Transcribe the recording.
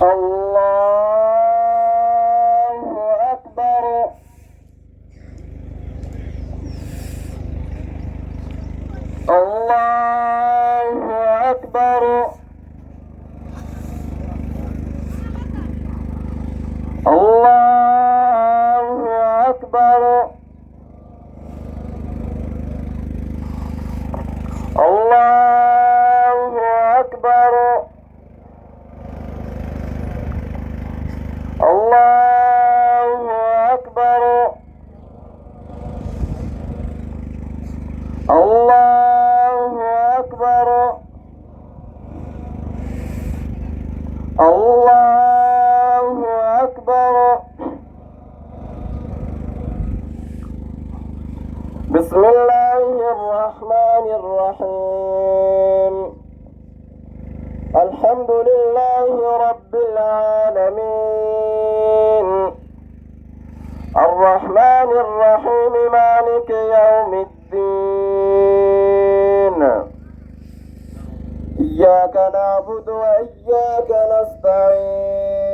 الله أكبر. الله أكبر. الله أكبر. الله أكبر. الله أكبر. الله أكبر. الله أكبر. بسم الله الرحمن الرحيم. الحمد لله رب العالمين، الرحمن الرحيم، مالك يوم الدين. إياك نعبد وإياك نستعين،